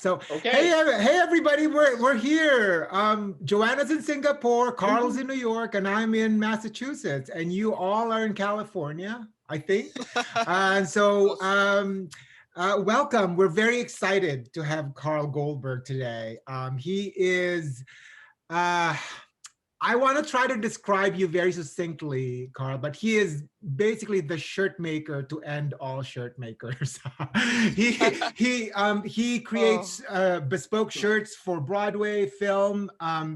So, hey, Okay. hey, everybody, we're here. Joanna's in Singapore, Carl's in New York, and I'm in Massachusetts, and you all are in California, I think. And so, welcome. We're very excited to have Carl Goldberg today. He is. Uh, I want to try to describe you very succinctly, Carl, but he is basically the shirt maker to end all shirt makers. He Oh, creates bespoke shirts for Broadway, film,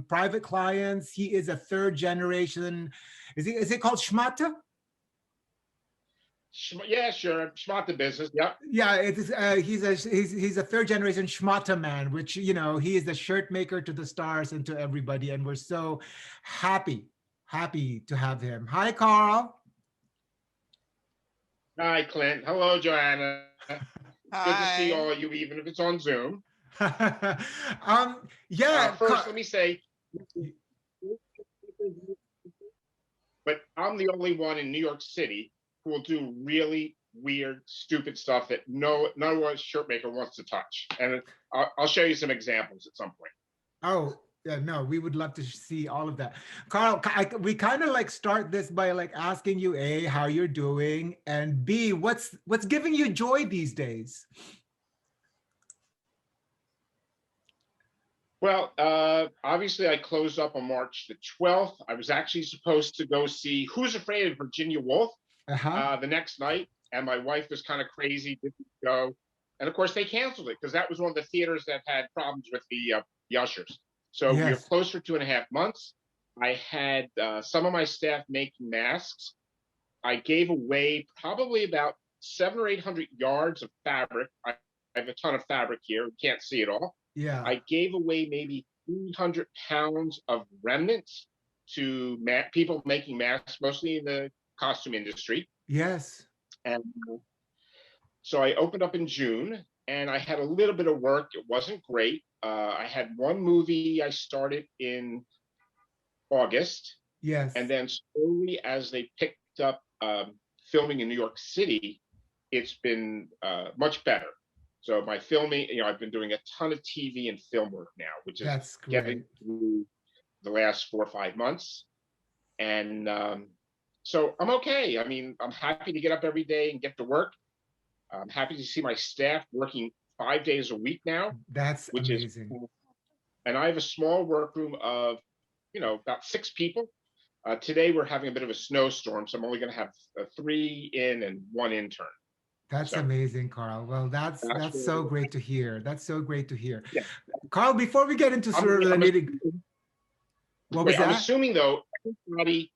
private clients. He is a third generation. Is it called Schmata? Yeah, sure. Smart the business. Yep. Yeah, it is. He's a third generation schmata man, which he is the shirt maker to the stars and to everybody, and we're so happy to have him. Hi, Carl. Hi, Clint. Hello, Joanna. Good to see hi. all of you, even if it's on Zoom. Yeah, First, let me say, but I'm the only one in New York City who will do really weird, stupid stuff that no one shirt maker wants to touch. And I'll show you some examples at some point. Oh, yeah, no, we would love to see all of that. Carl, we kind of like start this by like asking you, A, how you're doing, and B, what's giving you joy these days? Well, obviously, I closed up on March the 12th. I was actually supposed to go see Who's Afraid of Virginia Woolf Uh-huh. the next night, and my wife was kind of crazy, didn't go. And of course, they canceled it because that was one of the theaters that had problems with the ushers. So we were Yes. closed for 2.5 months. I had some of my staff making masks. I gave away probably about 700 or 800 yards of fabric. I have a ton of fabric here. You can't see it all. Yeah. I gave away maybe 300 pounds of remnants to people making masks, mostly in the costume industry. Yes. And so I opened up in June and I had a little bit of work. It wasn't great. I had one movie I started in August. Yes. And then slowly, as they picked up filming in New York City, it's been much better. So my filming, I've been doing a ton of TV and film work now, which is That's getting great. through the last 4 or 5 months. And so I'm okay. I mean, I'm happy to get up every day and get to work. I'm happy to see my staff working 5 days a week now, That's which is amazing. cool. And I have a small workroom of, about 6 people. Today we're having a bit of a snowstorm, so I'm only going to have 3 in and 1 intern. That's So amazing, Carl. Well, that's that's so great to hear. That's so great to hear. yeah. Carl, before we get into I'm, sort of the I'm, nitty, what was wait, I'm that? assuming though everybody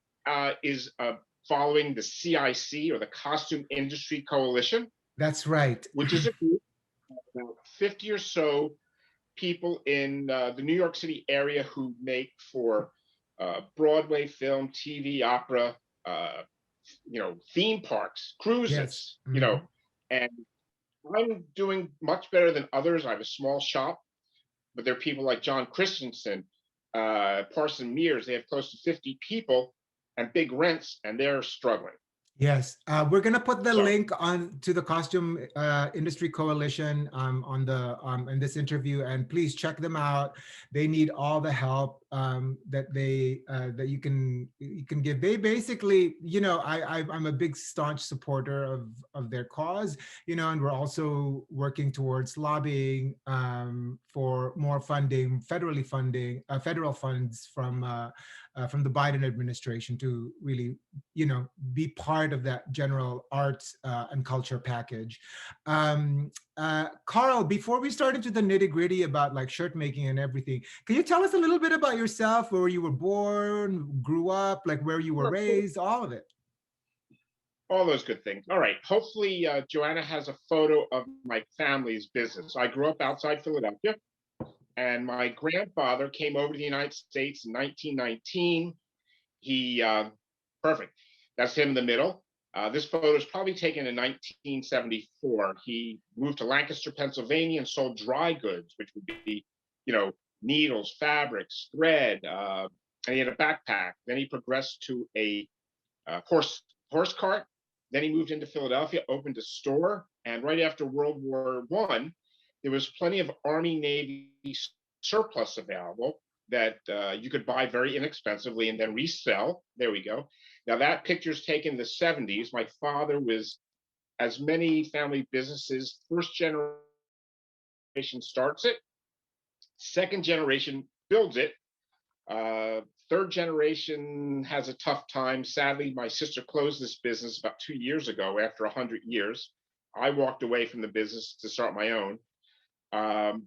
is following the CIC, or the Costume Industry Coalition, That's right. which is a group of about 50 or so people in the New York City area who make for Broadway, film, TV, opera, theme parks, Yes. cruises, Mhm. and I'm doing much better than others. I have a small shop, but there are people like John Christensen, Parson Mears. They have close to 50 people and big rents, and they're struggling. Yes, we're gonna put the So link on to the Costume Industry Coalition on the in this interview, and please check them out. They need all the help that you can give. They basically, I'm a big staunch supporter of their cause, and we're also working towards lobbying for more funding, federal funds from the Biden administration to really, be part of that general arts and culture package. Carl, before we start into the nitty gritty about like shirt making and everything, can you tell us a little bit about yourself, where you were born, grew up, like where you were raised, all of it? all those good things. All right. Hopefully, Joanna has a photo of my family's business. I grew up outside Philadelphia, and my grandfather came over to the United States in 1919. He perfect. That's him in the middle. This photo is probably taken in 1974. He moved to Lancaster, Pennsylvania, and sold dry goods, which would be, needles, fabrics, thread, and he had a backpack. Then he progressed to a horse cart. Then he moved into Philadelphia, opened a store, and right after World War I, there was plenty of Army Navy surplus available that you could buy very inexpensively and then resell. There we go. Now that picture's taken in the 70s. My father was, as many family businesses, first generation starts it, second generation builds it, third generation has a tough time. Sadly, my sister closed this business about 2 years ago after 100 years. I walked away from the business to start my own. Um,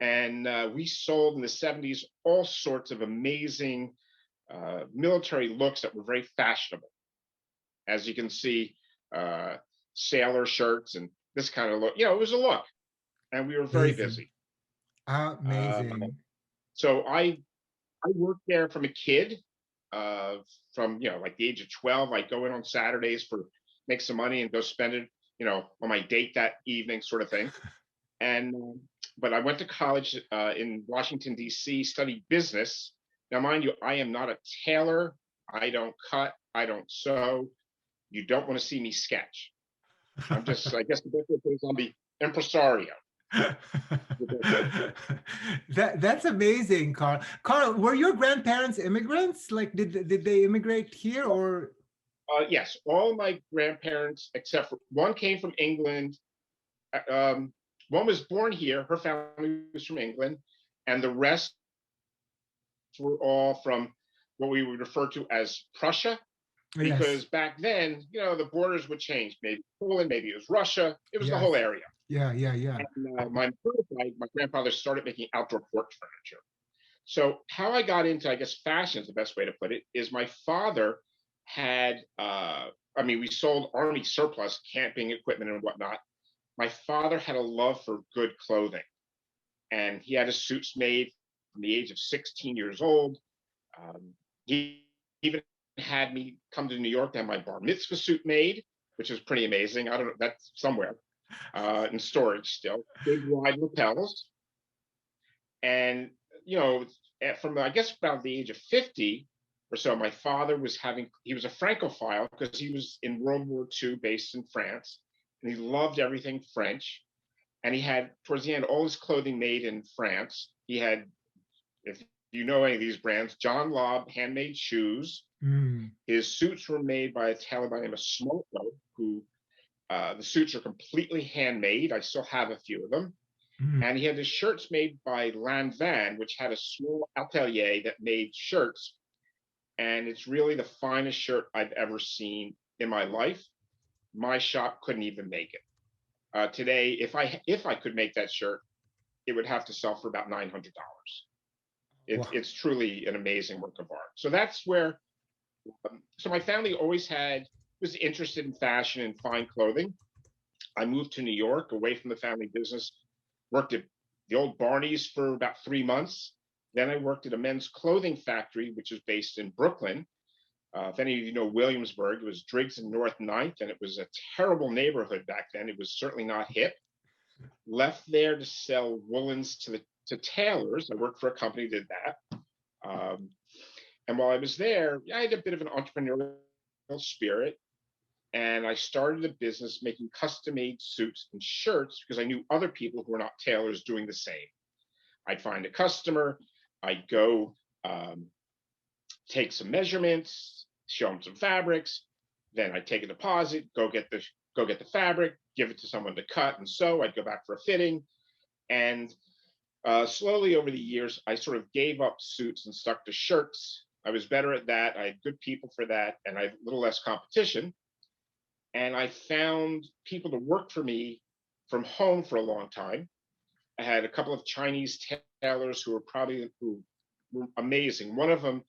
and we sold in the 70s all sorts of amazing military looks that were very fashionable. As you can see, sailor shirts and this kind of look. It was a look, and we were very Amazing. busy. Amazing. So I worked there from a kid. From like the age of 12, I'd go in on Saturdays for make some money and go spend it, on my date that evening, sort of thing. And but I went to college in Washington D.C., studied business. Now, mind you, I am not a tailor. I don't cut. I don't sew. You don't want to see me sketch. I'm just, I guess the best way to put it is I'm the impresario. That's amazing, Carl. Carl, were your grandparents immigrants? Like, did they immigrate here or? Yes, all my grandparents except for one came from England. One was born here. Her family was from England, and the rest were all from what we would refer to as Prussia. Because Yes. back then, the borders would change. Maybe Poland, maybe it was Russia. It was the Yes. whole area. Yeah. Yeah. Yeah. And my grandfather started making outdoor porch furniture. So how I got into, I guess, fashion is the best way to put it, is my father had, we sold Army surplus camping equipment and whatnot. My father had a love for good clothing, and he had his suits made from the age of 16 years old. He even had me come to New York to have my bar mitzvah suit made, which is pretty amazing. I don't know, that's somewhere in storage still. Big wide lapels. And, from I guess about the age of 50 or so, my father he was a Francophile because he was in World War II based in France, and he loved everything French. And he had, towards the end, all his clothing made in France. He had, if you know any of these brands, John Lobb handmade shoes. Mm. His suits were made by a tailor by the name of Smolko, who the suits are completely handmade. I still have a few of them. Mm. And he had his shirts made by Lanvin, which had a small atelier that made shirts. And it's really the finest shirt I've ever seen in my life. My shop couldn't even make it. Today, if I could make that shirt, it would have to sell for about $900. Wow. It's truly an amazing work of art. So that's where. So my family always was interested in fashion and fine clothing. I moved to New York away from the family business, worked at the old Barney's for about 3 months. Then I worked at a men's clothing factory, which is based in Brooklyn. If any of you know Williamsburg, it was Driggs and North 9th, and it was a terrible neighborhood back then. It was certainly not hip. Left there to sell woolens to tailors. I worked for a company that did that. And while I was there, I had a bit of an entrepreneurial spirit. And I started a business making custom-made suits and shirts because I knew other people who were not tailors doing the same. I'd find a customer, I'd go take some measurements, show them some fabrics, then I'd take a deposit, go get the fabric, give it to someone to cut and sew. I'd go back for a fitting, and slowly over the years, I sort of gave up suits and stuck to shirts. I was better at that. I had good people for that, and I had a little less competition. And I found people to work for me from home for a long time. I had a couple of Chinese tailors who were amazing. One of them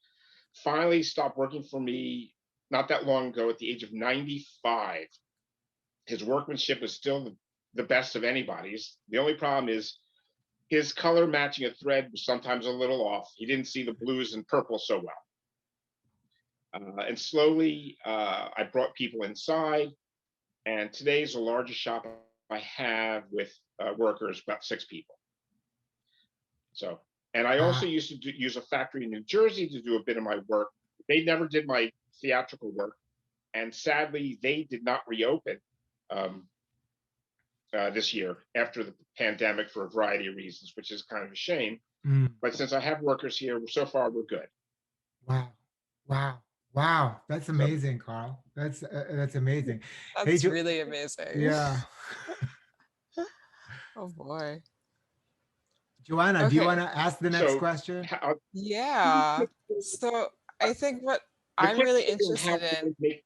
finally stopped working for me not that long ago at the age of 95. His workmanship was still the best of anybody's. The only problem is his color matching a thread was sometimes a little off. He didn't see the blues and purple so well. And slowly, I brought people inside, and today's the largest shop I have with workers, about 6 people. So, and I also used to use a factory in New Jersey to do a bit of my work. They never did my theatrical work, and sadly, they did not reopen. this year after the pandemic for a variety of reasons, which is kind of a shame. Mm. But since I have workers here, so far we're good. Wow. Wow. Wow. That's So amazing, Carl. That's amazing. Hey, That's really amazing. yeah. Oh boy. Joanna, do you Okay. want to ask the next so question? how, Yeah. So I think what the I'm quick really story on how interested I in, make.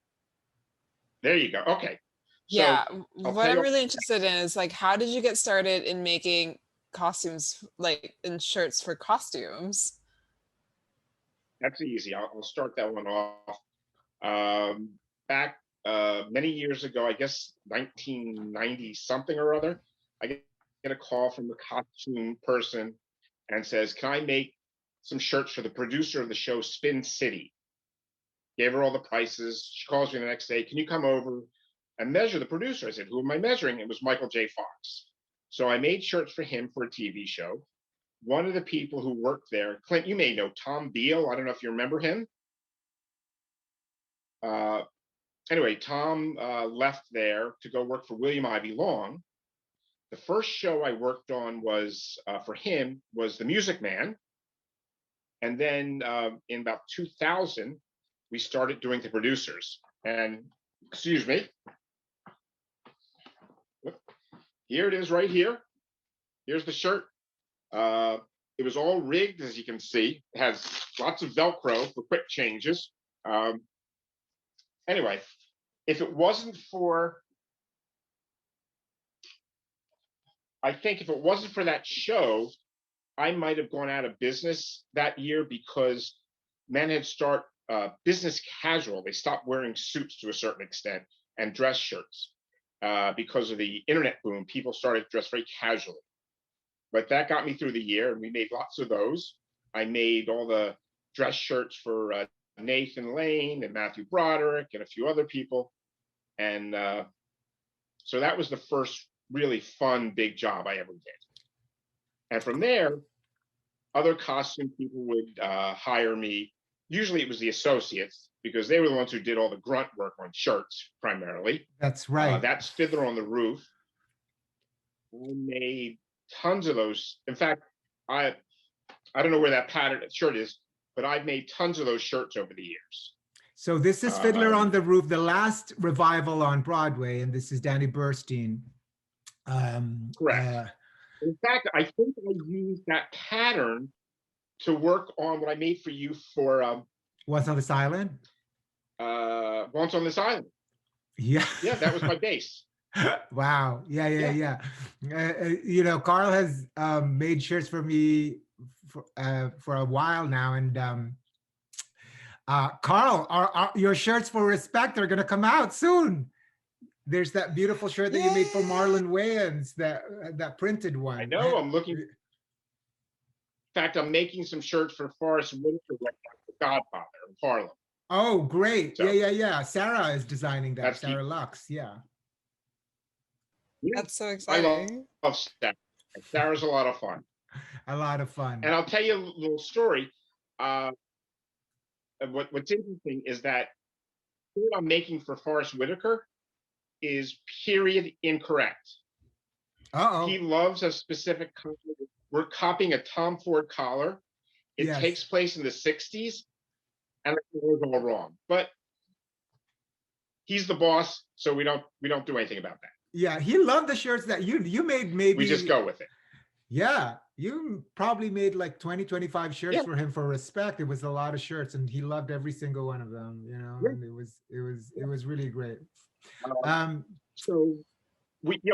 There you go. Okay, yeah, so I'll what tell I'm you. really interested in is like, how did you get started in making costumes, like in shirts for costumes? That's easy. I'll start that one off. Back many years ago, I guess 1990 something or other, I get a call from the costume person and says, "Can I make some shirts for the producer of the show Spin City?" Gave her all the prices. She calls me the next day. "Can you come over and measure the producer?" I said, "Who am I measuring?" It was Michael J. Fox. So I made shirts for him for a TV show. One of the people who worked there, Clint, you may know Tom Beal. I don't know if you remember him. Uh, anyway, Tom left there to go work for William Ivy Long. The first show I worked on was for him was The Music Man. And then in about 2000, we started doing the producers. And excuse me, here it is right here. Here's the shirt. It was all rigged, as you can see. It has lots of Velcro for quick changes. Anyway, if it wasn't for, I think if it wasn't for that show, I might have gone out of business that year because men had start business casual. They stopped wearing suits to a certain extent and dress shirts because of the internet boom. People started to dress very casually. But that got me through the year, and we made lots of those. I made all the dress shirts for Nathan Lane and Matthew Broderick and a few other people. And so that was the first really fun, big job I ever did. And from there, other costume people would hire me. Usually it was the associates because they were the ones who did all the grunt work on shirts primarily. That's right. That's Fiddler on the Roof. I made tons of those. In fact, I don't know where that pattern shirt is, but I've made tons of those shirts over the years. So this is Fiddler on the Roof, the last revival on Broadway, and this is Danny Burstein. Correct. In fact, I think I used that pattern to work on what I made for you for Once on This Island. Once on This Island. Yeah. Yeah, that was my base. Wow. Yeah. You know, Carl has made shirts for me for a while now, and Carl, your shirts for Respect are going to come out soon. There's that beautiful shirt that you made for Marlon Wayans, that printed one. I know. I'm looking. In fact, I'm making some shirts for Forrest Whitaker, the Godfather of Harlem. Oh, great. So, yeah. Sarah is designing that. Sarah cute. Lux. Yeah. That's so exciting. I love Sarah. Sarah's a lot of fun. A lot of fun. And I'll tell you a little story. What's interesting is that what I'm making for Forrest Whitaker is period incorrect. Uh-oh. He loves a specific color. We're copying a Tom Ford collar. It takes place in the 60s, and it was all wrong. But he's the boss, so we don't do anything about that. Yeah, he loved the shirts that you made. Maybe we just go with it. Yeah, you probably made like 20, 25 shirts for him for Respect. It was a lot of shirts, and he loved every single one of them. You know, and it was really great. So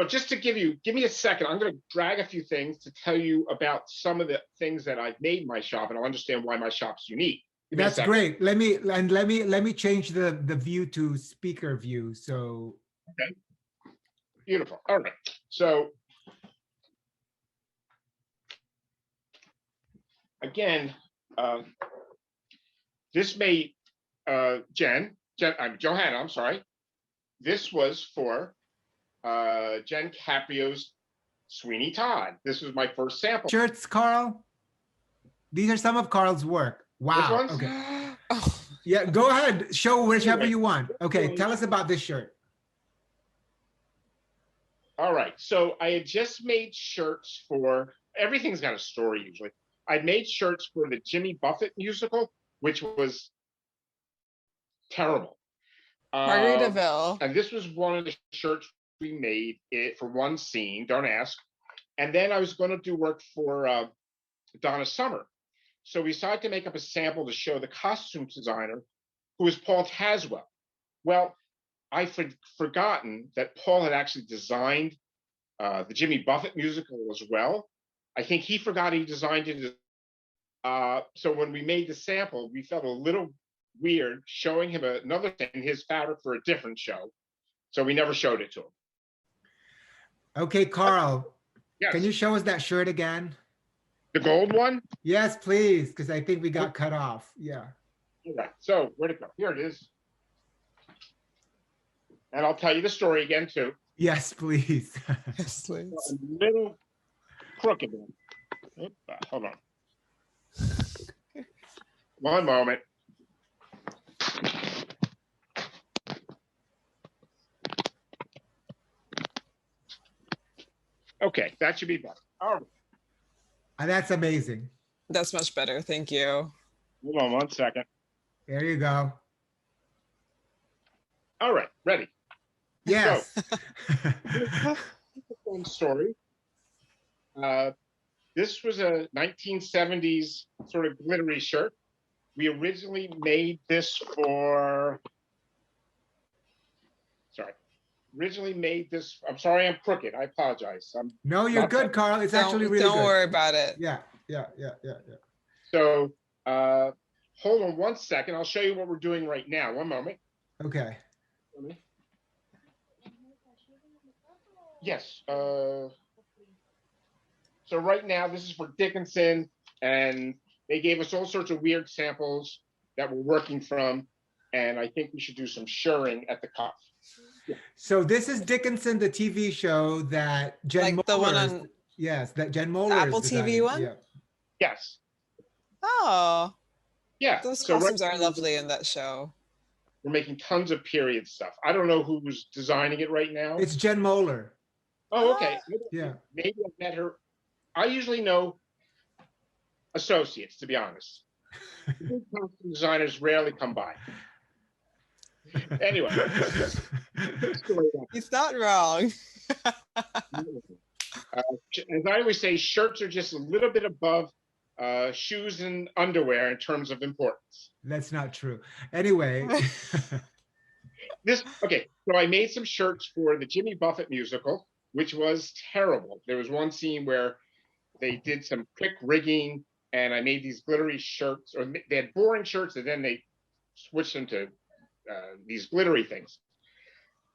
just to give me a second, I'm going to drag a few things to tell you about some of the things that I've made in my shop, and I'll understand why my shop's unique. That's great. Let me change the view to speaker view. So okay. Beautiful. All right. So again, this may Johanna, I'm sorry. This was for Jen Caprio's Sweeney Todd. This was my first sample. Shirts, Carl. These are some of Carl's work. Wow. Okay. Yeah, go ahead. Show whichever you want. Okay, tell us about this shirt. All right. So I had just made shirts for everything's got a story usually. I made shirts for the Jimmy Buffett musical, which was terrible. Margaritaville. And this was one of the shirts we made it for one scene. Don't ask. And then I was going to do work for Donna Summer. So we decided to make up a sample to show the costume designer, who was Paul Tazwell. Well, I had forgotten that Paul had actually designed the Jimmy Buffett musical as well. I think he forgot he designed it. So when we made the sample, we felt a little weird showing him another thing, his fabric for a different show. So we never showed it to him. Okay, Carl, Yes. can you show us that shirt again? The gold one? Yes, please, because I think we got cut off. Yeah. All right. So where'd it go? Here it is. And I'll tell you the story again, too. Yes, please. Yes, please. A little crooked one. Oops, hold on. One moment. Okay, that should be better. All right. That's amazing. That's much better. Thank you. Hold on 1 second. There you go. All right, ready. Yes. Fun story. This was a 1970s sort of glittery shirt. We originally made this for, I'm sorry, I'm crooked. I apologize. No, you're good, Carl. It's actually really Don't good. worry about it. Yeah. So hold on 1 second. I'll show you what we're doing right now. One moment. Okay. Yes. So right now, this is for Dickinson, and they gave us all sorts of weird samples that we're working from, and I think we should do some shirring at the cuff. Yeah. So this is Dickinson, the TV show that Jen Like the one Moeller, on yes, that Jen Moeller Apple is TV designing. one? Yeah. Yes. Oh, Yeah. those So costumes right are now, lovely in that show. we're making tons of period stuff. I don't know who's designing it right now. It's Jen Moeller. Oh, okay. Yeah. Maybe I've met her. I usually know associates, to be honest. Good costume designers rarely come by. Anyway. He's not wrong. As I always say, shirts are just a little bit above shoes and underwear in terms of importance. That's not true. Anyway. Okay, so I made some shirts for the Jimmy Buffett musical, which was terrible. There was one scene where they did some quick rigging, and I made these glittery shirts, or they had boring shirts, and then they switched them to these glittery things.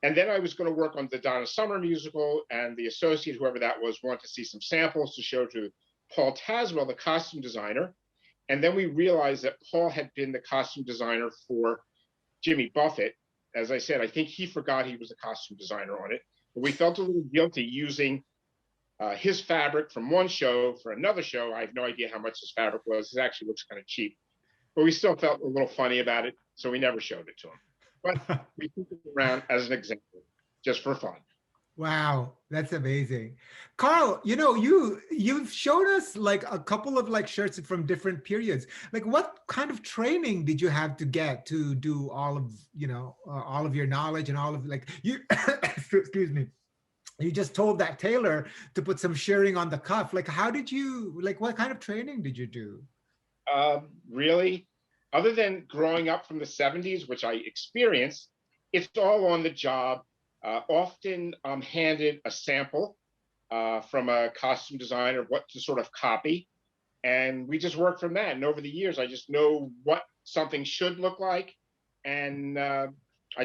And then I was going to work on the Donna Summer musical, and the associate, whoever that was, wanted to see some samples to show to Paul Tazwell, the costume designer. And then we realized that Paul had been the costume designer for Jimmy Buffett. As I said, I think he forgot he was the costume designer on it. But we felt a little guilty using his fabric from one show for another show. I have no idea how much his fabric was. It actually looks kind of cheap. But we still felt a little funny about it, so we never showed it to him. But we keep it around as an example, just for fun. Wow, that's amazing. Carl, you've shown us like a couple of like shirts from different periods. Like what kind of training did you have to get to do all of, all of your knowledge and all of like you, excuse me. You just told that tailor to put some shirring on the cuff. Like, how did you, like, what kind of training did you do? Really, other than growing up from the 70s, which I experienced, it's all on the job. Often I'm handed a sample from a costume designer of what to sort of copy, and we just work from that. And over the years, I just know what something should look like, and I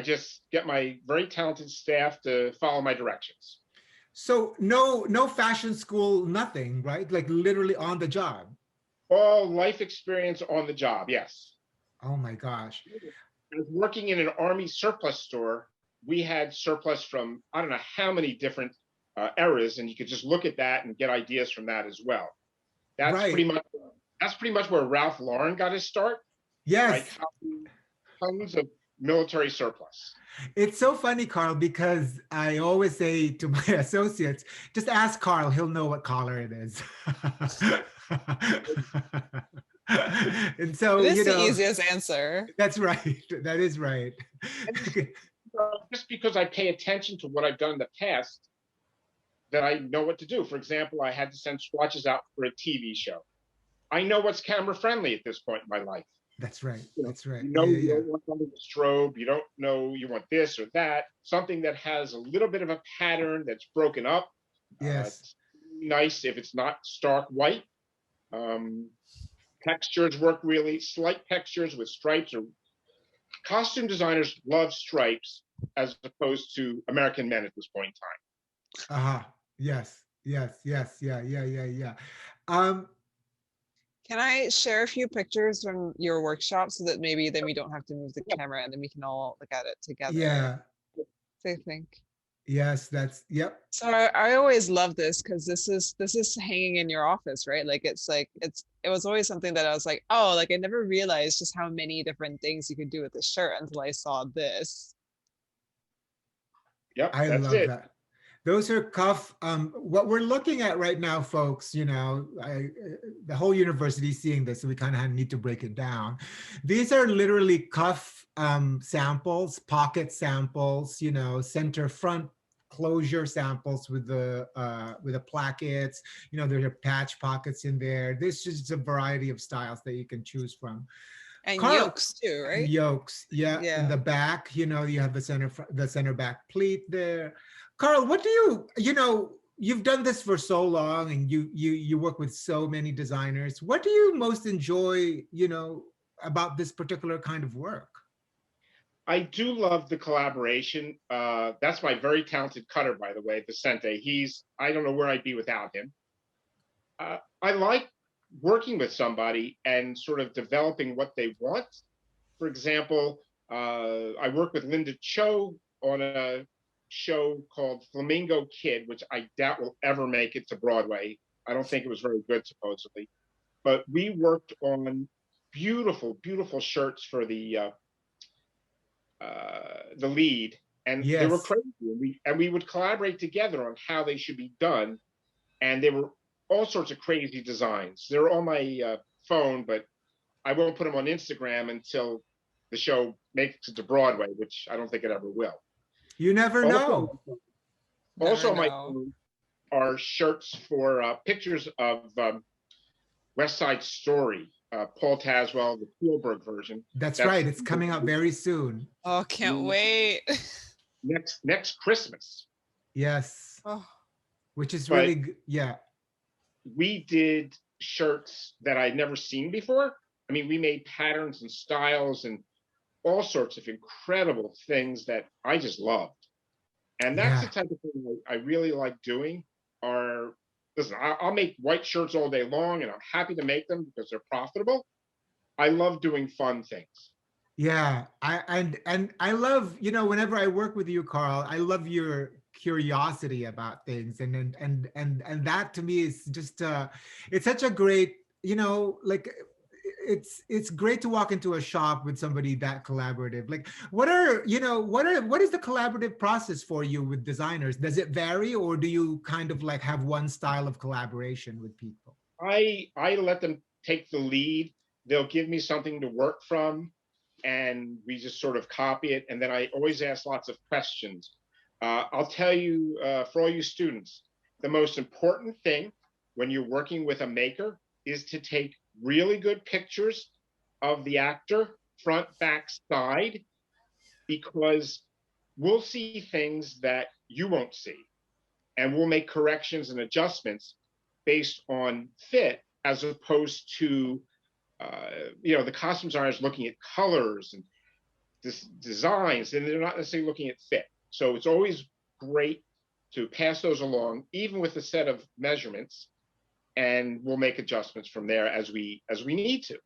just get my very talented staff to follow my directions. So no fashion school, nothing, right? Like literally on the job. All life experience on the job, yes. Oh my gosh. I was working in an Army surplus store. We had surplus from, I don't know how many different eras, and you could just look at that and get ideas from that as well. That's right. pretty much where Ralph Lauren got his start. Yes. Like tons of military surplus. It's so funny, Carl, because I always say to my associates, just ask Carl, he'll know what color it is. And It so, is the easiest answer. that's right. That is right. Just because I pay attention to what I've done in the past, that I know what to do. For example, I had to send swatches out for a TV show. I know what's camera friendly at this point in my life. That's right. That's right. You know, Yeah, you yeah. don't want under the strobe. You don't know you want this or that. Something that has a little bit of a pattern that's broken up. Yes. It's nice if it's not stark white. Textures work really. Slight textures with stripes. Or costume designers love stripes as opposed to American men at this point in time. Uh-huh. Yes. Yes. Yes. Yeah. Yeah. Yeah. Yeah. Can I share a few pictures from your workshop so that maybe then we don't have to move the camera and then we can all look at it together? Yeah. I think. Yes. That's, yep. So I always love this because this is hanging in your office, right? Like it was always something that I was like, oh, like I never realized just how many different things you could do with this shirt until I saw this. Yep, I that's love it. that. Those are cuff. What we're looking at right now, folks, you know, the whole university is seeing this, so we kind of need to break it down. These are literally cuff samples, pocket samples, you know, center front closure samples with the plackets. You know, there are patch pockets in there. This is just a variety of styles that you can choose from. And Carl, yokes too, right? and yokes, yeah. Yeah. In the back, you know, you have the center back pleat there. Carl, what do you know, you've done this for so long and you work with so many designers. What do you most enjoy, you know, about this particular kind of work? I do love the collaboration. That's my very talented cutter, by the way, Vicente. I don't know where I'd be without him. I like working with somebody and sort of developing what they want. For example, I work with Linda Cho on a show called Flamingo Kid, which I doubt will ever make it to Broadway. I don't think it was very good, supposedly. But we worked on beautiful, beautiful shirts for the lead, and Yes. they were crazy. And we would collaborate together on how they should be done, and they were all sorts of crazy designs. They're on my phone, but I won't put them on Instagram until the show makes it to Broadway, which I don't think it ever will. You never know. Also, my phone are shirts for pictures of West Side Story, Paul Tazwell, the Goldberg version. That's right. It's coming out very soon. Oh, can't wait. Next Christmas. Yes. Oh. Which is really good. Yeah. We did shirts that I'd never seen before. I mean, we made patterns and styles and all sorts of incredible things that I just loved. And that's the type of thing I really like doing. Listen, I'll make white shirts all day long, and I'm happy to make them because they're profitable. I love doing fun things. Yeah, I love, you know, whenever I work with you, Carl, I love your curiosity about things, and that to me is just it's such a great, you know, like it's great to walk into a shop with somebody that collaborative. Like, what is the collaborative process for you with designers? Does it vary, or do you kind of like have one style of collaboration with people? I let them take the lead. They'll give me something to work from, and we just sort of copy it. And then I always ask lots of questions. I'll tell you, for all you students, the most important thing when you're working with a maker is to take really good pictures of the actor, front, back, side, because we'll see things that you won't see. And we'll make corrections and adjustments based on fit, as opposed to, the costume designers looking at colors and designs, and they're not necessarily looking at fit. So it's always great to pass those along, even with a set of measurements, and we'll make adjustments from there as we need to.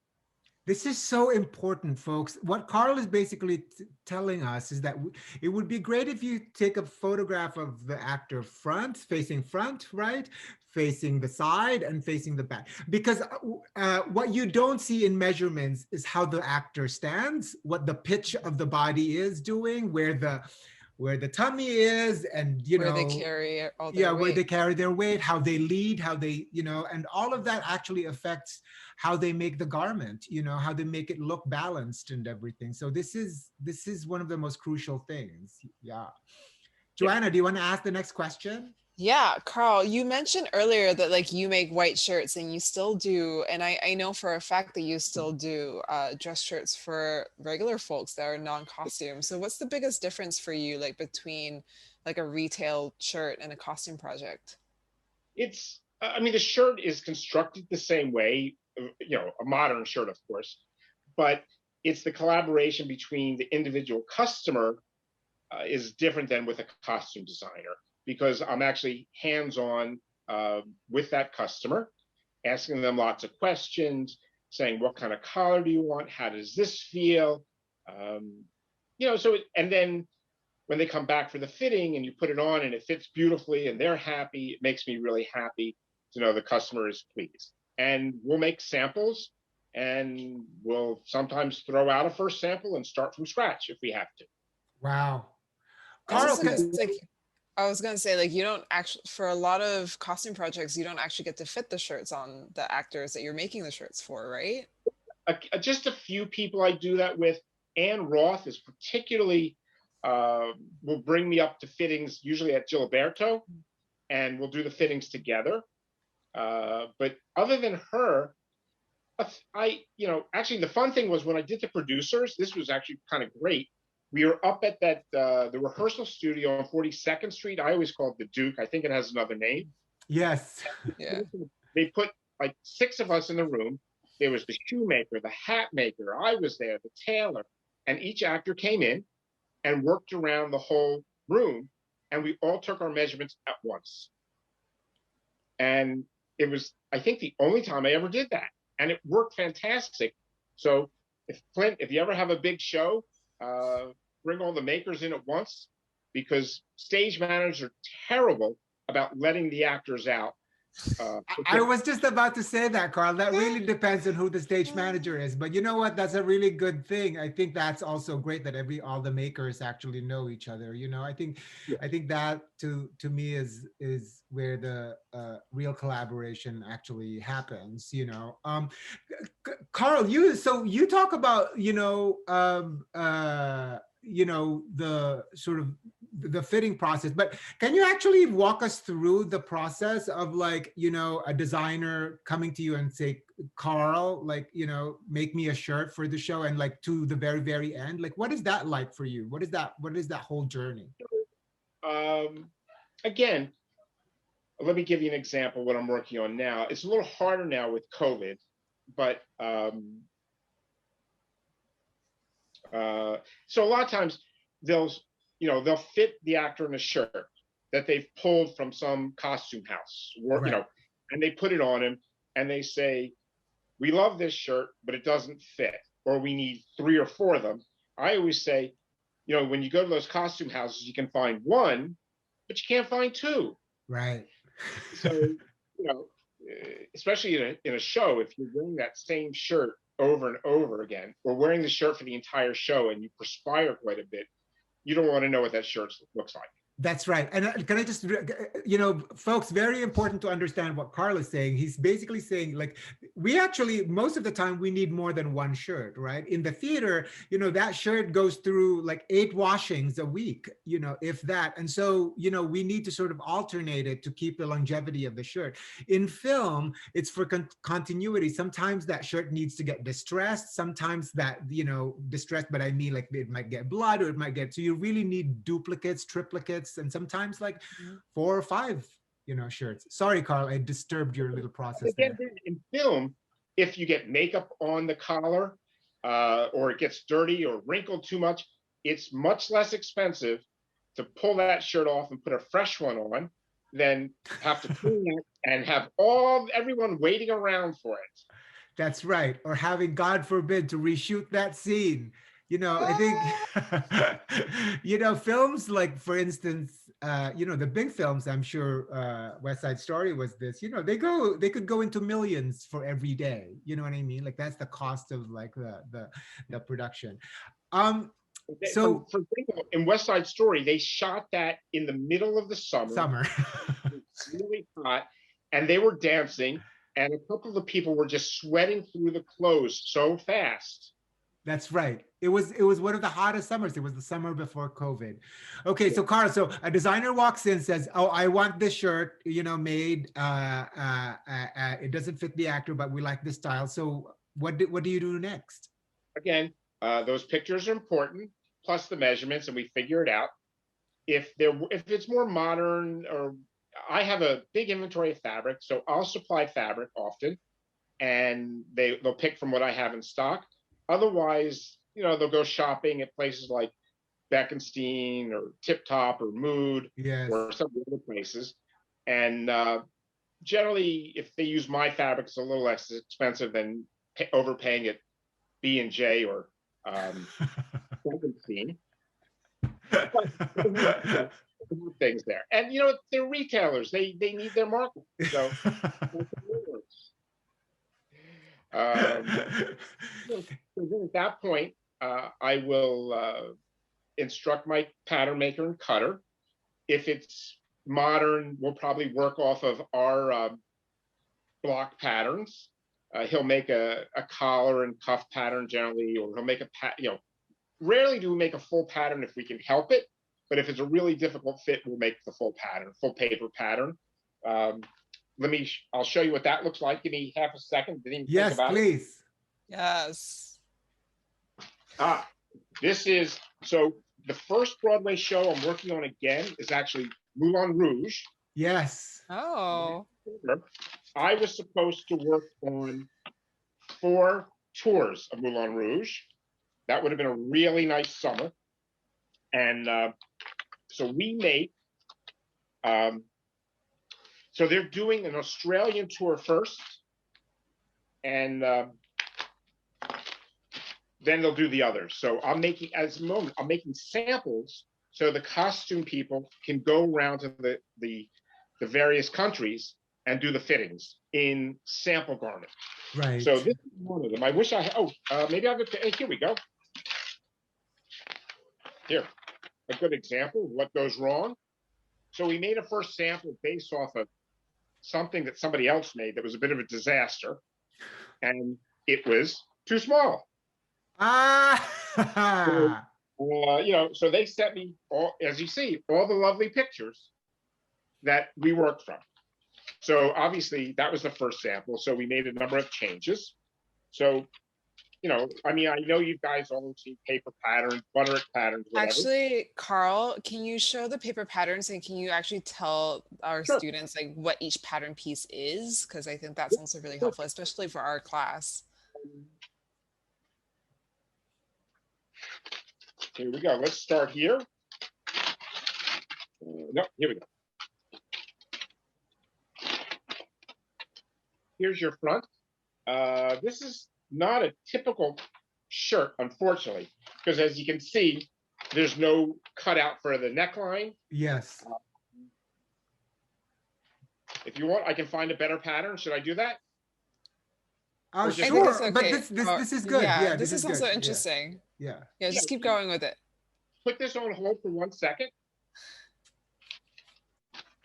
This is so important, folks. What Carl is basically telling us is that it would be great if you take a photograph of the actor facing front, right? facing the side and facing the back. Because what you don't see in measurements is how the actor stands, what the pitch of the body is doing, where the tummy is, and where they carry all their yeah, where weight. they carry their weight, how they lead, how they, and all of that actually affects how they make the garment, how they make it look balanced and everything. So this is one of the most crucial things. Yeah. Yeah. Joanna, do you want to ask the next question? Yeah, Carl, you mentioned earlier that like you make white shirts and you still do, and I know for a fact that you still do dress shirts for regular folks that are non-costume. So what's the biggest difference for you like between like a retail shirt and a costume project? It's, I mean, the shirt is constructed the same way, a modern shirt, of course, but it's the collaboration between the individual customer is different than with a costume designer, because I'm actually hands-on with that customer, asking them lots of questions, saying, what kind of collar do you want? How does this feel? And then when they come back for the fitting and you put it on and it fits beautifully and they're happy, it makes me really happy to know the customer is pleased. And we'll make samples, and we'll sometimes throw out a first sample and start from scratch if we have to. Wow. I was Carl, just gonna like I was gonna say, like, you don't actually, for a lot of costume projects, you don't actually get to fit the shirts on the actors that you're making the shirts for, right? Just a few people I do that with. Anne Roth is particularly will bring me up to fittings, usually at Gilberto, and we'll do the fittings together. But other than her, actually the fun thing was when I did the producers, this was actually kind of great. We were up at that the rehearsal studio on 42nd Street. I always call it the Duke. I think it has another name. yes. Yeah. They put like 6 of us in the room. There was the shoemaker, the hat maker, I was there, the tailor, and each actor came in and worked around the whole room, and we all took our measurements at once. And it was, I think, the only time I ever did that, and it worked fantastic. So if you ever have a big show, bring all the makers in at once, because stage managers are terrible about letting the actors out. I was just about to say that, Carl. That really depends on who the stage manager is. But you know what? That's a really good thing. I think that's also great that all the makers actually know each other. I think that to me is where the real collaboration actually happens. Carl, you talk about the sort of the fitting process, but can you actually walk us through the process of a designer coming to you and say, Carl, make me a shirt for the show, and to the very, very end? What is that like for you? What is that whole journey? Again, let me give you an example of what I'm working on now. It's a little harder now with COVID, but so a lot of times they'll fit the actor in a shirt that they've pulled from some costume house, or, right. And they put it on him and they say, we love this shirt, but it doesn't fit, or we need 3 or 4 of them. I always say, when you go to those costume houses, you can find 1, but you can't find 2. Right. So, especially in a show, if you're wearing that same shirt over and over again, or wearing the shirt for the entire show and you perspire quite a bit, you don't want to know what that shirt looks like. That's right. And can I just, folks, very important to understand what Carl is saying. He's basically saying, we actually, most of the time, we need more than 1 shirt, right? In the theater, that shirt goes through 8 washings a week, if that. And so, we need to sort of alternate it to keep the longevity of the shirt. In film, it's for continuity. Sometimes that shirt needs to get distressed. Sometimes that, distressed, but I mean, it might get blood, or it might get, so you really need duplicates, triplicates, and sometimes 4 or 5 shirts. Sorry, Carl, I disturbed your little process. Again, there. In film, if you get makeup on the collar, or it gets dirty or wrinkled too much, it's much less expensive to pull that shirt off and put a fresh one on than have to clean it and have everyone waiting around for it. That's right. Or having, God forbid, to reshoot that scene. I think, films, for instance, the big films, I'm sure West Side Story was this, they could go into millions for every day. You know what I mean? Like that's the cost of like the production. So For example, in West Side Story, they shot that in the middle of the summer. summer. It's really hot, and they were dancing, and a couple of the people were just sweating through the clothes so fast. That's right. It was one of the hottest summers. It was the summer before COVID. Okay, so Carl, so a designer walks in, says, "Oh, I want this shirt, made. It doesn't fit the actor, but we like this style." So what do you do next? Again, those pictures are important, plus the measurements, and we figure it out. If it's more modern, or I have a big inventory of fabric, so I'll supply fabric often, and they'll pick from what I have in stock. Otherwise, they'll go shopping at places like Beckenstein or Tip Top or Mood Yes. or some other places. And generally, if they use my fabric, it's a little less expensive than overpaying at B&J or Beckenstein. But things there, and they're retailers. They need their market, so. So then at that point, I will instruct my pattern maker and cutter. If it's modern, we'll probably work off of our block patterns. He'll make a collar and cuff pattern generally, or he'll make rarely do we make a full pattern if we can help it. But if it's a really difficult fit, we'll make the full paper pattern. I'll show you what that looks like. Give me half a second. Didn't even Yes, think about please. Yes. This is, so the first Broadway show I'm working on again is actually Moulin Rouge. Yes. Oh. I was supposed to work on 4 tours of Moulin Rouge. That would have been a really nice summer. And so we made, so they're doing an Australian tour first, and then they'll do the others. So I'm making samples so the costume people can go around to the various countries and do the fittings in sample garment. Right. So this is one of them. I wish I had, maybe I'll get, hey, here we go. Here, a good example of what goes wrong. So we made a first sample based off of something that somebody else made that was a bit of a disaster, and it was too small. So they sent me all, as you see, all the lovely pictures that we worked from. So obviously that was the first sample. So we made a number of changes. So, I know you guys all see paper patterns, butterick patterns, whatever. Actually, Carl, can you show the paper patterns, and can you actually tell our students like what each pattern piece is? Because I think that's also really helpful, especially for our class. Here we go. Let's start here. No, here we go. Here's your front. This is not a typical shirt, unfortunately, because as you can see, there's no cutout for the neckline. Yes. If you want, I can find a better pattern. Should I do that? Oh, Or just- sure. okay. But this is good. Yeah, this is good. also interesting. Yeah. Yeah, just keep going with it. Put this on hold for 1 second.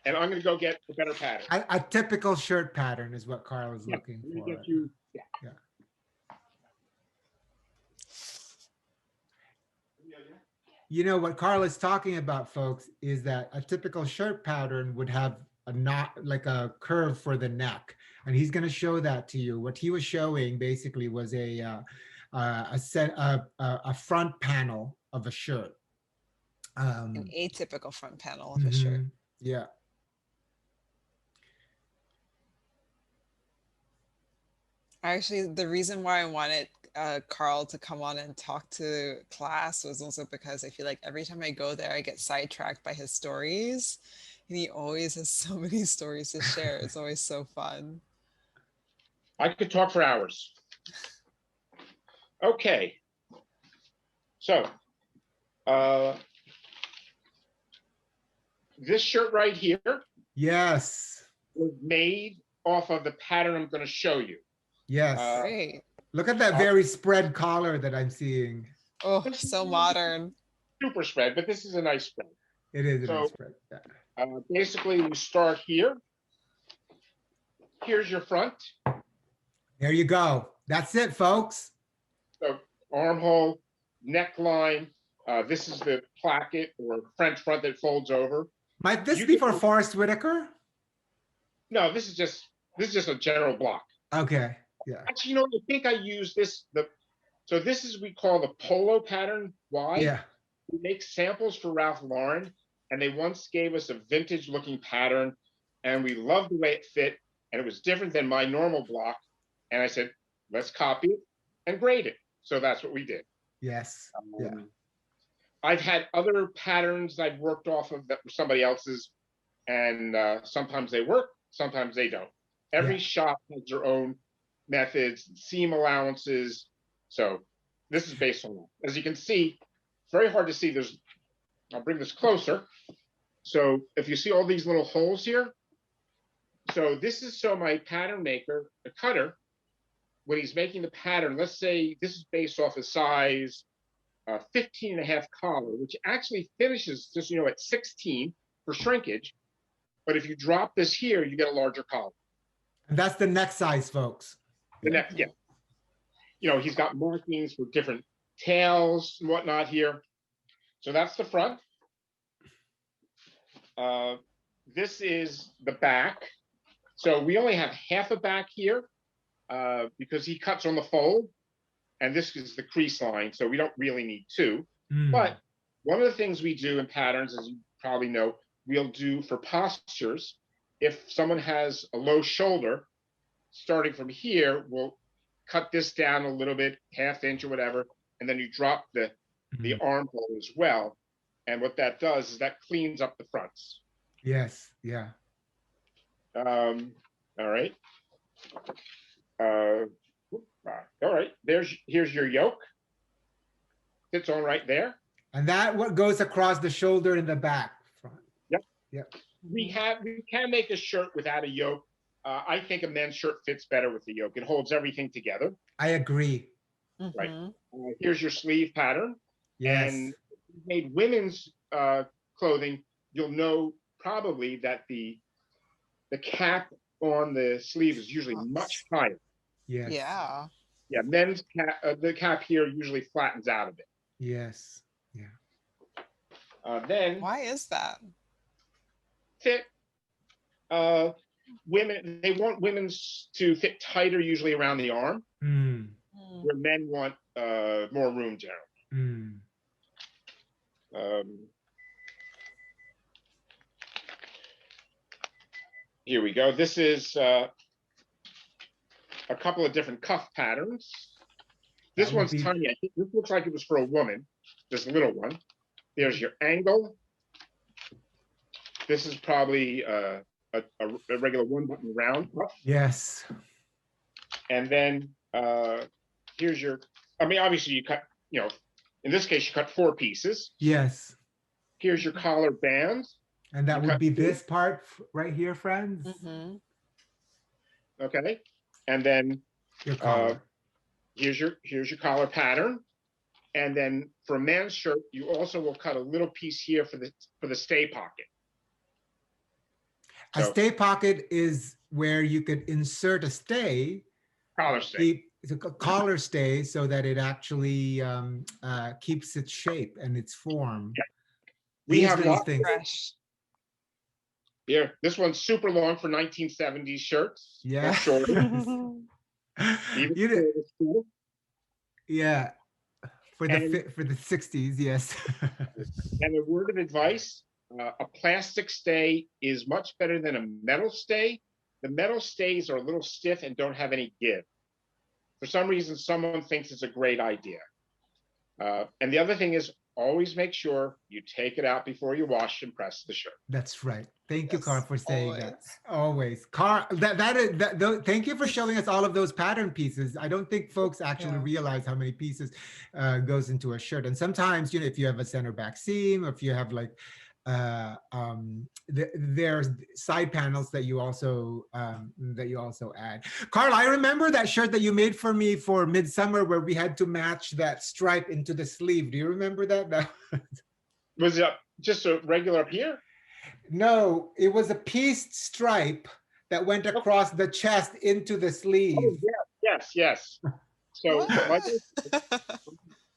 And I'm going to go get a better pattern. A typical shirt pattern is what Carl is looking for. Yeah. What Carl is talking about, folks, is that a typical shirt pattern would have a knot, like a curve for the neck, and he's going to show that to you. What he was showing basically was a front panel of a shirt. An atypical front panel of a shirt. Yeah. Actually, the reason why I wanted Carl to come on and talk to class was also because I feel like every time I go there, I get sidetracked by his stories. And he always has so many stories to share. It's always so fun. I could talk for hours. Okay. So, this shirt right here Yes. was made off of the pattern I'm going to show you. Yes. Great. Look at that uh, very spread collar that I'm seeing. Oh, so modern. Super spread, but this is a nice spread. It is a So, nice spread. Yeah. Basically, we start here. Here's your front. There you go. That's it, folks. So armhole, neckline. This is the placket or French front that folds over. Might this You be can- for Forrest Whitaker? No, this is just a general block. Okay. Yeah. Actually, I think I use this. So this is we call the polo pattern. Why? Yeah. We make samples for Ralph Lauren, and they once gave us a vintage looking pattern, and we loved the way it fit, and it was different than my normal block. And I said, let's copy it and grade it. So that's what we did. Yes. Yeah. I've had other patterns I've worked off of that were somebody else's, and sometimes they work, sometimes they don't. Every Yeah. shop has their own methods, seam allowances. So this is based on that. As you can see, it's very hard to see. I'll bring this closer. So if you see all these little holes here, so this is so my pattern maker, the cutter, when he's making the pattern, let's say this is based off a size 15 and a half collar, which actually finishes just, at 16 for shrinkage. But if you drop this here, you get a larger collar. And that's the neck size, folks. The neck, yeah. He's got markings for different tails and whatnot here. So that's the front. This is the back. So we only have half a back here because he cuts on the fold. And this is the crease line, so we don't really need two. But one of the things we do in patterns, as you probably know, we'll do for postures. If someone has a low shoulder, starting from here, we'll cut this down a little bit, ½ inch or whatever, and then you drop the armhole as well. And what that does is that cleans up the fronts. Yes. Yeah. All right. All right, here's your yoke. Fits on right there. And that what goes across the shoulder in the back front. Yep. Yep. We can make a shirt without a yoke. I think a men's shirt fits better with the yoke. It holds everything together. I agree. Right. Here's your sleeve pattern. Yes. And if you made women's clothing, you'll know probably that the cap on the sleeve is usually much higher. Yes. Yeah. Yeah, men's cap, the cap here usually flattens out a bit. Yes. Yeah. Then Why is that? fit. Women, they want women's to fit tighter, usually around the arm, where men want more room generally. Here we go. This is a couple of different cuff patterns. This one's tiny. I think this looks like it was for a woman, this little one. There's your angle. This is probably a regular one button round cuff. Yes. And then here's your, obviously you cut, in this case, you cut 4 pieces. Yes. Here's your collar band. And that would be this part right here, friends. Okay. And then Your collar. here's your collar pattern. And then for a man's shirt, you also will cut a little piece here for the stay pocket. A stay pocket is where you could insert a stay. Collar stay. It's a collar stay so that it actually keeps its shape and its form. Yeah. We have these things. Fresh. Here, this one's super long for 1970s shirts. Yeah. Short. Yeah. For the 60s, yes. And a word of advice, a plastic stay is much better than a metal stay. The metal stays are a little stiff and don't have any give. For some reason, someone thinks it's a great idea. And the other thing is, always make sure you take it out before you wash and press the shirt. That's right. Thank you, Carl, for saying that. Always. Carl, thank you for showing us all of those pattern pieces. I don't think folks actually realize how many pieces goes into a shirt. And sometimes, if you have a center back seam, or if you have like there's side panels that you also add. Carl, I remember that shirt that you made for me for Midsummer where we had to match that stripe into the sleeve. Do you remember that? Was it just a regular up here? No, it was a pieced stripe that went Okay. across the chest into the Oh, sleeve. yes. So, like,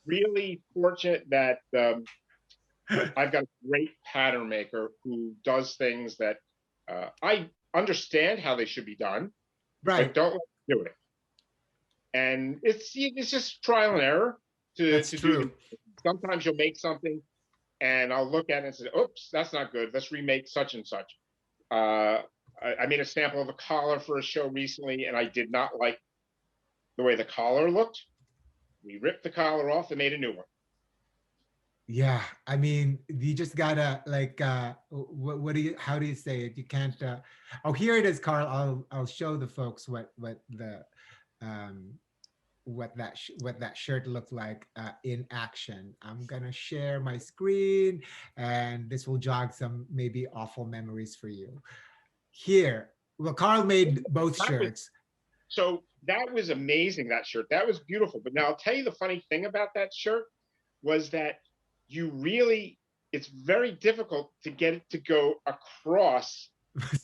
really fortunate that I've got a great pattern maker who does things that I understand how they should be done, Right. but don't do it. And it's just trial and error That's to true. do. Sometimes you'll make something, and I'll look at it and say, "Oops, that's not good. Let's remake such and such." I made a sample of a collar for a show recently, and I did not like the way the collar looked. We ripped the collar off and made a new one. Yeah, I mean, you just gotta like, what do you, how do you say it? You can't. Oh, here it is, Carl. I'll show the folks um, what that shirt looked like in action. I'm gonna share my screen, and this will jog some maybe awful memories for you. Here, well, Carl made both shirts. So that was amazing, that shirt. That was beautiful. But now I'll tell you the funny thing about that shirt was that it's very difficult to get it to go across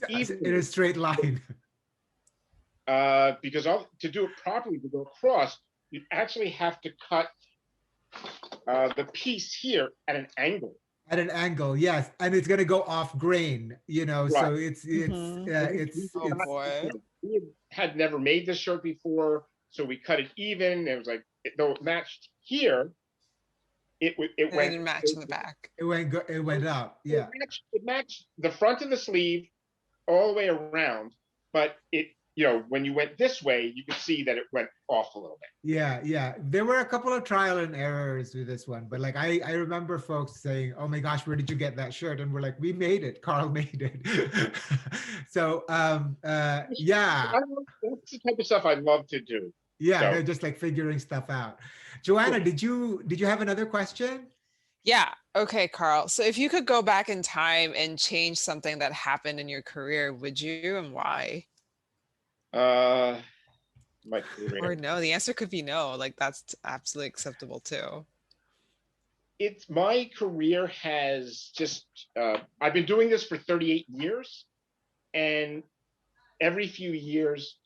In a straight line. Because to do it properly, to go across, you actually have to cut the piece here at an angle. At an angle, yes, and it's gonna go off grain, you know. Right. So it's Oh boy. We had never made this shirt before, so we cut it even. It was like, though it matched here, it It went. didn't match in the back. it went up. Yeah. It matched the front of the sleeve all the way around, but when you went this way, you could see that it went off a little bit. Yeah. There were a couple of trial and errors with this one, but like I remember folks saying, "Oh my gosh, where did you get that shirt?" And we're like, "We made it. Carl made it." So yeah. That's the type of stuff I love to do. Yeah, So, they're just like figuring stuff out. Joanna, did you have another question? Yeah. Okay, Carl. So if you could go back in time and change something that happened in your career, would you, and why? my career. Or no, the answer could be no. Like that's absolutely acceptable too. My career has just I've been doing this for 38 years, and every few years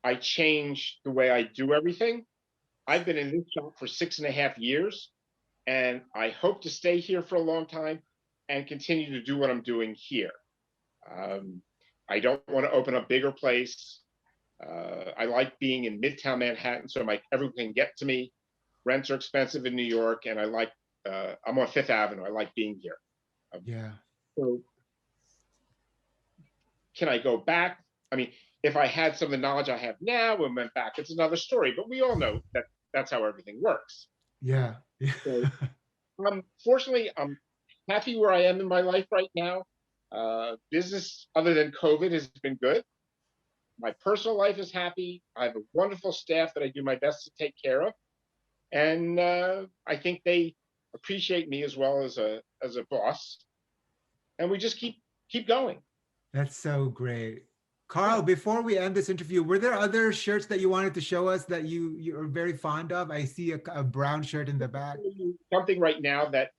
I change the way I do everything. I've been in this shop for 6.5 years, and I hope to stay here for a long time and continue to do what I'm doing here. I don't want to open a bigger place. I like being in Midtown Manhattan, so everyone can get to me. Rents are expensive in New York, and I'm on Fifth Avenue. I like being here. Yeah. So can I go back? I mean, if I had some of the knowledge I have now and went back, it's another story. But we all know that that's how everything works. Yeah. So, fortunately, I'm happy where I am in my life right now. Business, other than COVID, has been good. My personal life is happy. I have a wonderful staff that I do my best to take care of, and I think they appreciate me as well as a boss. And we just keep going. That's so great. Carl, before we end this interview, were there other shirts that you wanted to show us that you are very fond of? I see a brown shirt in the back. Something right now that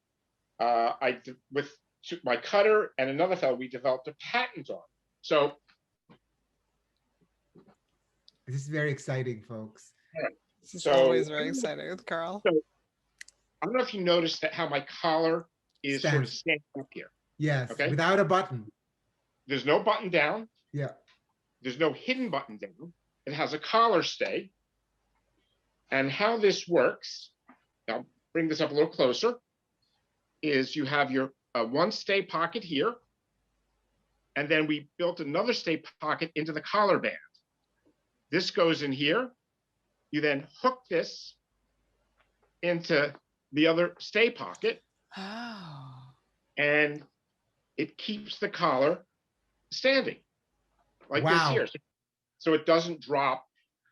with my cutter and another fellow, we developed a patent on. So this is very exciting, folks. This is always very exciting with Carl. So, I don't know if you noticed that how my collar is sort of standing up here. Yes, okay, without a button. There's no button down. Yeah. There's no hidden button down. It has a collar stay. And how this works, I'll bring this up a little closer, is you have your one stay pocket here, and then we built another stay pocket into the collar band. This goes in here. You then hook this into the other stay pocket. Oh. And it keeps the collar standing like this here. So it doesn't drop.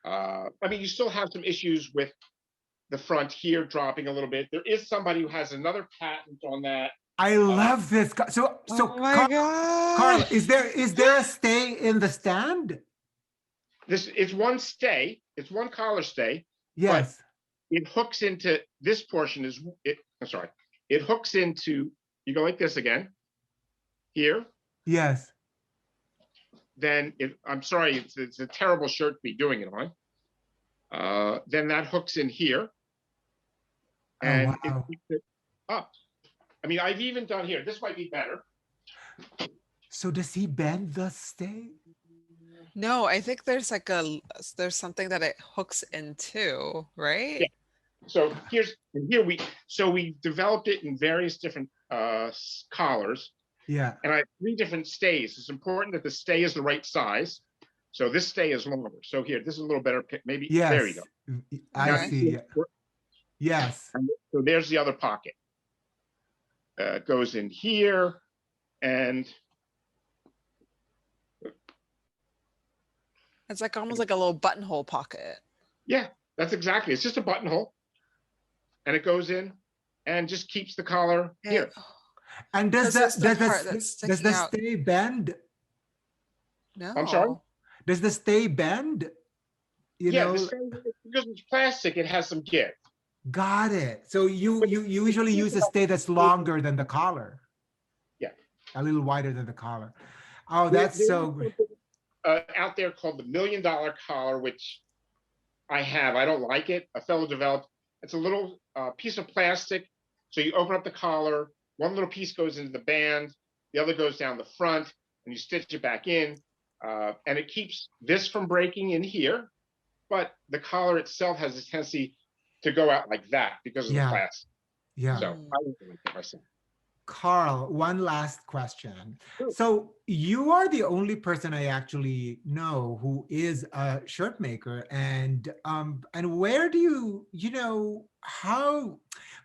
I mean, you still have some issues with the front here dropping a little bit. There is somebody who has another patent on that. I love this. So, Oh my Carl, God. is there a stay in the stand? This is one stay. It's one collar stay, but Yes. it hooks into this portion is it. I'm sorry. It hooks into, you go like this again here. Yes. Then I'm sorry, it's a terrible shirt to be doing it on. Then that hooks in here Oh, and it wow. keeps it up. I mean, I've even done here. This might be better. So does he bend the stay? No, I think there's like there's something that it hooks into, right? Yeah. So here we developed it in various different collars, Yeah. and I have 3 different stays. It's important that the stay is the right size. So this stay is longer. So here, this is a little better. Maybe there you Yes. go. I Now, Okay. see. Yes. so there's the other pocket. Goes in here, and It's like almost like a little buttonhole pocket. yeah, that's exactly. It's just a buttonhole, and it goes in, and just keeps the collar here. And does This is the part the that's does sticking the out. stay bend? I'm sorry. No. Does the stay bend? You Yeah, know, because it's plastic, it has some give. got it. So you But usually use a stay that's longer than the collar. Yeah. A little wider than the collar. Oh, There- that's there so is great. something, out there called the $1 million collar, which I have. I don't like it. A fellow developed. It's a little piece of plastic. So you open up the collar. One little piece goes into the band. The other goes down the front, and you stitch it back in. And it keeps this from breaking in here. But the collar itself has a tendency to go out like that because of the Yeah. plastic. Yeah. So I don't like it myself. Carl, one last question. Sure. So you are the only person I actually know who is a shirt maker, and where do you know how?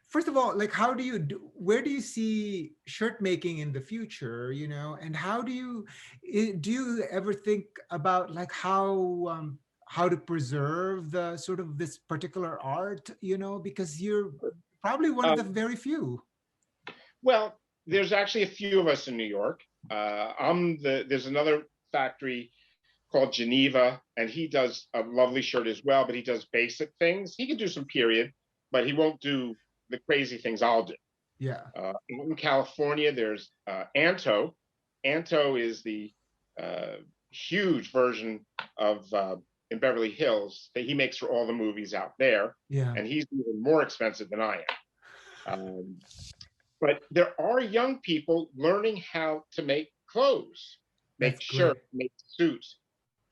First of all, like how do you do? Where do you see shirt making in the future? You know, and how do do you ever think about like how to preserve the sort of this particular art? You know, because you're probably one of the very few. Well, there's actually a few of us in New York. There's another factory called Geneva, and he does a lovely shirt as well, but he does basic things. He can do some period, but he won't do the crazy things I'll do. Yeah. In California, there's Anto. Anto is the huge version of in Beverly Hills that he makes for all the movies out there, Yeah. and he's even more expensive than I am. But there are young people learning how to make clothes, make shirts, make suits.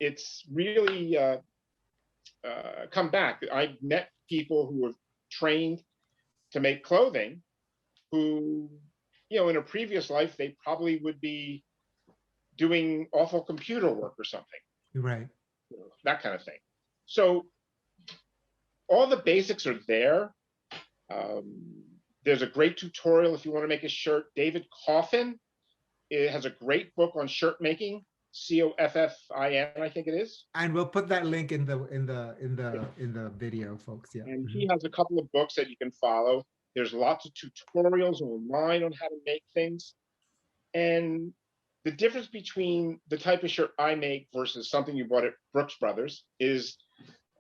It's really come back. I've met people who have trained to make clothing who, in a previous life, they probably would be doing awful computer work or something. Right. That kind of thing. So all the basics are there. There's a great tutorial if you want to make a shirt. David Coffin has a great book on shirt making. Coffin, I think it is. And we'll put that link in the video, folks. Yeah. And he has a couple of books that you can follow. There's lots of tutorials online on how to make things. And the difference between the type of shirt I make versus something you bought at Brooks Brothers is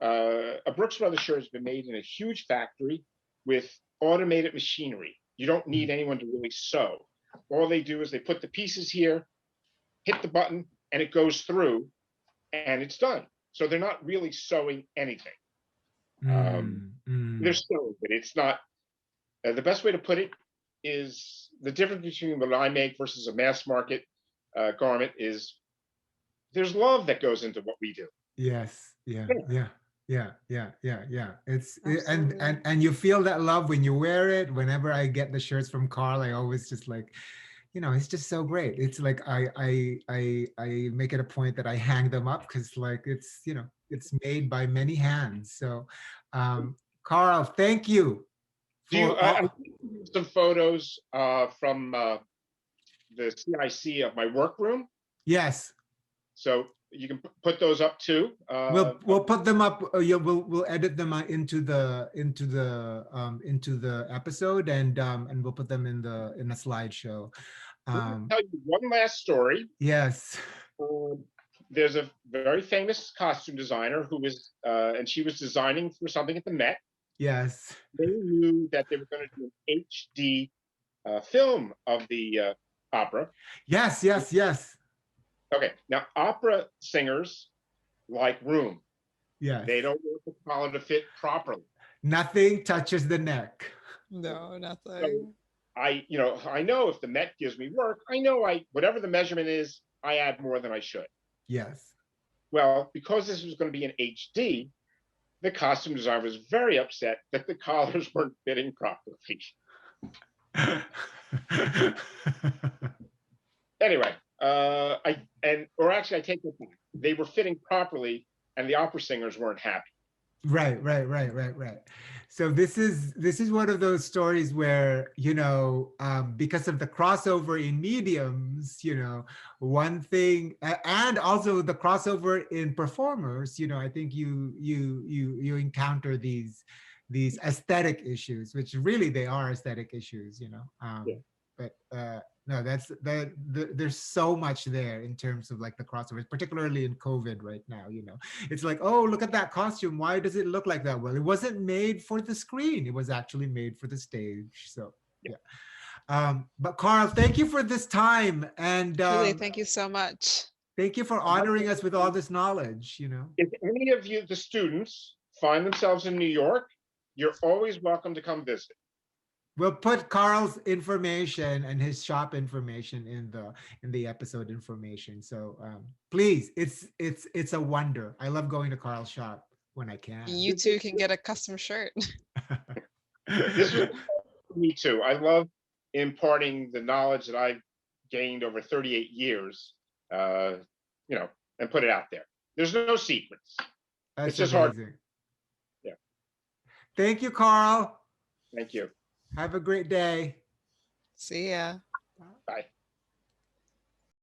a Brooks Brothers shirt has been made in a huge factory with automated machinery. You don't need anyone to really sew. All they do is they put the pieces here, hit the button, and it goes through, and it's done. So they're not really sewing anything. They're sewing, but it's not. The best way to put it is the difference between what I make versus a mass market garment is there's love that goes into what we do. Yes. Yeah. Yeah. It's Absolutely. and you feel that love when you wear it. Whenever I get the shirts from Carl, I always just like, it's just so great. It's like I make it a point that I hang them up because like it's it's made by many hands. So Carl, thank you. I some photos from the CIC of my workroom. Yes. So you can put those up too. We'll put them up. Yeah, we'll edit them into the episode, and we'll put them in a slideshow. Let me tell you one last story. Yes. There's a very famous costume designer who was, and she was designing for something at the Met. Yes. They knew that they were going to do an HD film of the opera. Yes, yes, yes. Okay, now opera singers like room. Yes. They don't want the collar to fit properly. Nothing touches the neck. No, nothing. So I know if the Met gives me work, I know whatever the measurement is, I add more than I should. Yes. Well, because this was going to be an HD, the costume designer was very upset that the collars weren't fitting properly. Anyway, I take it back. They were fitting properly, and the opera singers weren't happy. Right. So this is one of those stories where, because of the crossover in mediums, one thing, and also the crossover in performers, I think you encounter these aesthetic issues, which really they are aesthetic issues, Yeah. But no, there's so much there in terms of like the crossovers, particularly in COVID right now, it's like, oh, look at that costume. Why does it look like that? Well, it wasn't made for the screen. It was actually made for the stage. So, yeah. But Carl, thank you for this time. And Really, thank you so much. Thank you for honoring us with all this knowledge, If any of you, the students, find themselves in New York, you're always welcome to come visit. We'll put Carl's information and his shop information in the episode information. So please, it's a wonder. I love going to Carl's shop when I can. You too can get a custom shirt. This was me too. I love imparting the knowledge that I've gained over 38 years, and put it out there. There's no secrets. That's it's just amazing. hard. Yeah. Thank you, Carl. Thank you. Have a great day. See ya. Bye.